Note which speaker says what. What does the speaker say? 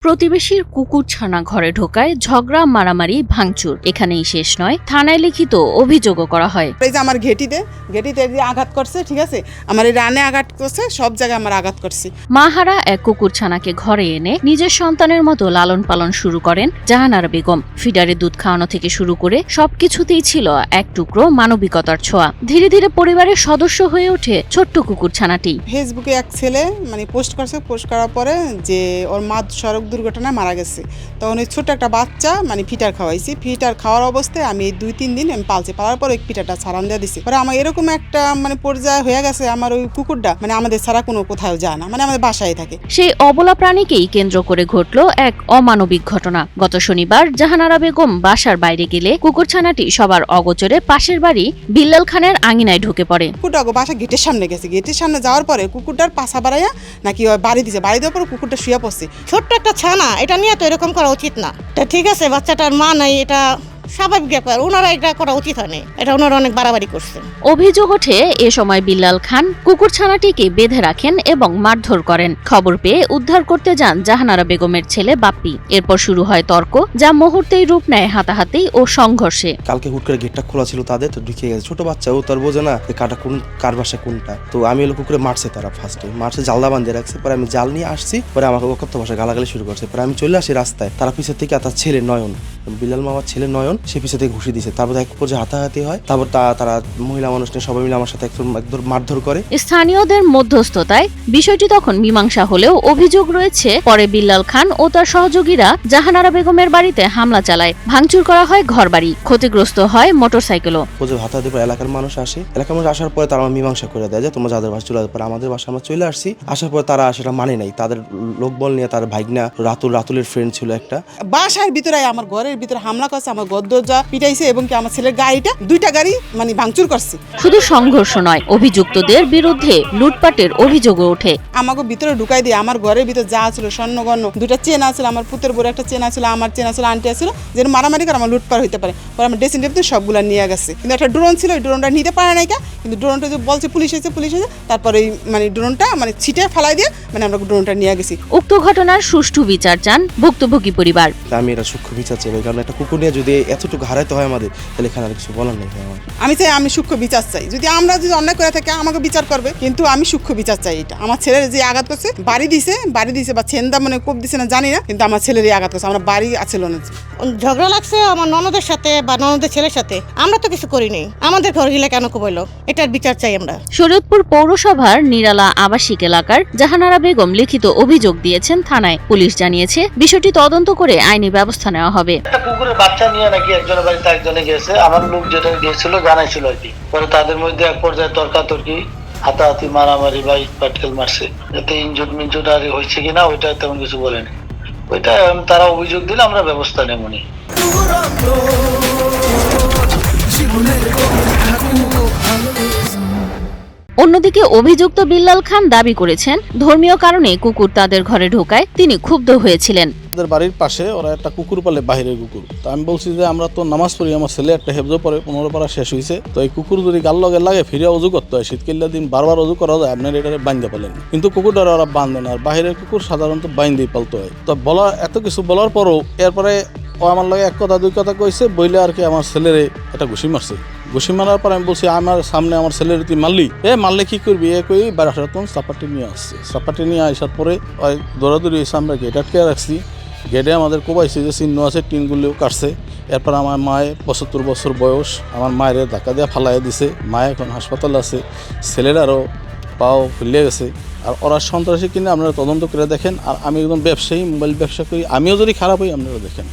Speaker 1: প্রতিবেশীর কুকুরছানা ঘরে ঢোকায় ঝগড়া মারামারি ভাঙচুর এখানেই শেষ নয়, থানায় লিখিত অভিযোগও করা হয়।
Speaker 2: এই যে আমার ঘেটিতে আঘাত করছে, ঠিক আছে, আমার এই রানে আঘাত করছে, সব জায়গায় আমার আঘাত করছে।
Speaker 1: মাহারা এক কুকুরছানাকে ঘরে এনে নিজের সন্তানের মতো লালন পালন শুরু করেন জাহানারা বেগম। ফিডারে দুধ খাওয়ানো থেকে শুরু করে সবকিছুতেই ছিল এক টুকরো মানবিকতার ছোঁয়া। ধীরে ধীরে পরিবারের সদস্য হয়ে ওঠে ছোট্ট কুকুরছানাটি।
Speaker 2: ফেসবুকে এক ছেলে পোস্ট করার পরে যে ওর মা সড়ক দুর্ঘটনায় মারা গেছে, তখন ওই ছোট একটা বাচ্চা ফিটার খাওয়াইছি। ফিটার খাওয়ার অবস্থায় আমি 2-3 দিন আমি পালছি, পালার পর ওই ফিটারটা ছাড়ান দিয়ে দিছি। পরে আমার এরকম একটা পর্যায়ে হয়ে গেছে, আমার ওই কুকুরটা আমাদের ছাড়া কোনো কোথাও যায় না, আমাদের বাসায় থাকে।
Speaker 1: সেই অবলা প্রাণীকেই কেন্দ্র করে ঘটল এক অমানবিক ঘটনা। গত শনিবার জাহানারা বেগম বাসার বাইরে গেলে কুকুরছানাটি সবার অগোচরে পাশের বাড়ি বিল্লাল খানের আঙিনায় ঢুকে পড়ে।
Speaker 2: কুকুরটা বাসা গেটের সামনে গেছে, গেটের সামনে যাওয়ার পরে কুকুরটার পাশা বাড়াইয়া নাকি বাড়ি দিয়েছে, বাড়ি দেওয়ার পর কুকুরটা শুয়ে পড়ছে।
Speaker 3: ছোট্ট একটা ছানা, এটা নিয়ে তো এরকম করা উচিত না। ঠিক আছে, বাচ্চাটার মা নাই, এটা স্বাভাবিক ব্যাপার, ওনারা এটা করা উচিত হয়নি, এটা ওনারা অনেক বাড়াবাড়ি করছে।
Speaker 1: অভিযোগ ওঠে এ সময় বিল্লাল খান কুকুরছানাটিকে বেঁধে রাখেন এবং মারধর করেন। খবর পেয়ে উদ্ধার করতে যান জাহানারা বেগমের ছেলে বাপ্পি। এরপর শুরু হয় তর্ক, যা মুহূর্তেই রূপ নেয় হাতাহাতি ও সংঘর্ষে।
Speaker 4: কালকে হুট করে গেটটা খোলা ছিল তাদের, তো ঢুকে গেছে ছোট বাচ্চা, ও তার বোঝে না কার বাসা কোনটা। তো আমি এলো কুকুরে মারছে, তারা ফার্স্টে মারছে, জালদা বাঁধিয়ে রাখছে। পরে আমি জাল নিয়ে আসছি, পরে আমাকে কত ভাষা গালাগালি শুরু করছে। পরে আমি চলে আসি রাস্তায়, তারা পিছের থেকে তার ছেলে নয়ন, বিল্লাল মামার ছেলে নয়ন, সে পিছে থেকে ঘুষি দিছে। তারপর এক পর্যায়ে হাতাহাতি হয়। তারপর তারা মহিলা মানুষ নিয়ে সবাই মিলে আমার সাথে একদম মারধর করে।
Speaker 1: স্থানীয়দের মধ্যস্থতায় বিষয়টি তখন মীমাংসা হলেও অভিযোগ রয়েছে পরে বিল্লাল খান ও তার সহযোগীরা জাহানারা বেগমের বাড়িতে হামলা চালায়, ভাঙচুর করা হয় ঘরবাড়ি, ক্ষতিগ্রস্ত হয় মোটরসাইকেলও।
Speaker 4: হাতাহাতি পর এলাকার মানুষ আসে, এলাকার মানুষ আসার পরে তারা মীমাংসা করে দেয় যে তোমরা যাদের বাসা চলে যাবে। আমাদের বাসা আমরা চলে আসছি, আসার পর তারা সেটা মানে নাই। তাদের লোকবল নিয়ে তার ভাইগনা রাতুলের ফ্রেন্ড ছিল একটা,
Speaker 2: বাসার ভিতরে আমার ঘরের ভিতরে হামলা করছে, আমার ঘর দরজা পিটাইছে এবং কি আমার ছেলের গাড়িটা, 2টা গাড়ি ভাঙচুর করছে।
Speaker 1: শুধু সংঘর্ষ নয়, অভিযুক্তদের বিরুদ্ধে লুটপাটের অভিযোগও ওঠে।
Speaker 2: আমাকে ভিতরে ঢুকাই দিয়ে আমার ঘরের ভিতরে যা ছিল স্বর্ণগণ্য, 2টা চেন আছে, আমার পুতের বড় একটা চেন আছে, আমার চেন আছে, আন্টি আছে, যেন মারামারি করে আমার লুটপাট হইতে পারে। পরে আমার ড্রেসিং টেবিল সবগুলা নিয়ে গেছে। কিন্তু একটা ড্রোন ছিল, ওই ড্রোনটা নিতে পারে নাই, কিন্তু ড্রোনটা যে বলছে পুলিশ এসে, তারপরে ড্রোনটা ছিটে ফেলাই দিয়ে আমরা ড্রোনটা নিয়ে গেছি।
Speaker 1: উক্ত ঘটনার সুষ্ঠু বিচার চান ভুক্তভোগী পরিবার।
Speaker 4: আমি এটা সূক্ষ্ম বিচার চাই, কারণ একটা কুকুর নিয়ে যদি এতটুকু হারাইতে হয় আমাদের, তাহলে এখানে আর কিছু বলার নেই।
Speaker 2: আমি সূক্ষ্ম বিচার চাই। যদি আমরা অন্যায় করে থাকি আমাকে বিচার করবে, কিন্তু আমি সূক্ষ্ম বিচার চাই। এটা আমার ছেলের যে আঘাত করছে, বাড়ি দিছে বা ছেন্দা কোপ দিছে না জানি না, কিন্তু আমার ছেলের আঘাত করছে, আমার বাড়ি আছিল না।
Speaker 3: ঝগড়া লাগছে আমার ননদের সাথে বা ননদের ছেলের সাথে, আমরা তো কিছু করিনি, আমাদের ঘর গিলে কেন কইলো, এটার বিচার চাই আমরা।
Speaker 1: শরীয়তপুর পৌরসভার নিরালা আবাসিক এলাকার জাহানারা বেগম লিখিত অভিযোগ দিয়েছেন থানায়। পুলিশ জানিয়েছে বিষয়টি তদন্ত করে আইনি ব্যবস্থা নেওয়া হবে।
Speaker 5: একটা কুকুরের বাচ্চা নিয়ে নাকি একজনের বাড়িতে একজনে গেছে, আমার লোক যেটা গিয়েছিল জানাইছিল আর কি। পরে তাদের মধ্যে এক পর্যায়ে তর্কাতর্কি, হাতাহাতি, মারামারি বা পাটকেল মারছে। এতে ইনজুড আর হয়েছে কিনা ওইটা তেমন কিছু বলেনি। ওইটা তারা অভিযোগ দিলে আমরা ব্যবস্থা নেব নি।
Speaker 1: অন্যদিকে অভিযুক্ত বিল্লাল খান দাবি করেছেন ধর্মীয় কারণে কুকুর তাদের ঘরে ঢোকায় তিনি ক্ষুব্ধ হয়েছিলেন।
Speaker 6: আমাদের বাড়ির পাশে ওরা একটা কুকুর পালে, বাহিরের কুকুর। তো আমি বলছি যে আমরা তো নামাজ পড়ি, আমার ছেলে একটা হেফজো পরে 15 পারা শেষ হয়েছে, তো এই কুকুর যদি গাল লগে লাগে ফিরে অজু করতে হয়, শীতকালের দিন বারবার অজু করা যায়, আপনার এটা বাঁধতে পারলেন। কিন্তু কুকুরটা ওরা বাঁধে না, আর বাহিরের কুকুর সাধারণত বাইন্দেই পালতে হয়। তো এত কিছু বলার পরও এরপরে ও আমার লাগে এক কথা দুই কথা কইছে, বইলে আর কি আমার ছেলেরে একটা ঘুষি মারছে। ঘুষি মারার পর আমি বলছি আমার সামনে আমার ছেলের তুই মারলে কি করবি, কই বারাসাতন চাপাটি নিয়ে আসছে। চাপাটি নিয়ে আসার পরে ওই দৌড়াদৌড়ি এসে আমরা গেট আটকে রাখছি। গেটে আমাদের কোবাইছে যে চিহ্ন আছে, টিনগুলিও কাটছে। এরপর আমার মায়ের 75 বছর বয়স, আমার মায়ের ধাক্কা দিয়ে ফালাই দিছে। মা এখন হাসপাতালে আছে, ছেলের আরও পাও ফুলিয়ে গেছে। আর ওরা সন্ত্রাসী কিনে আপনারা তদন্ত করে দেখেন। আর আমি একদম ব্যবসায়ী, মোবাইল ব্যবসা করি, আমিও যদি খারাপ হই আপনারা দেখেন।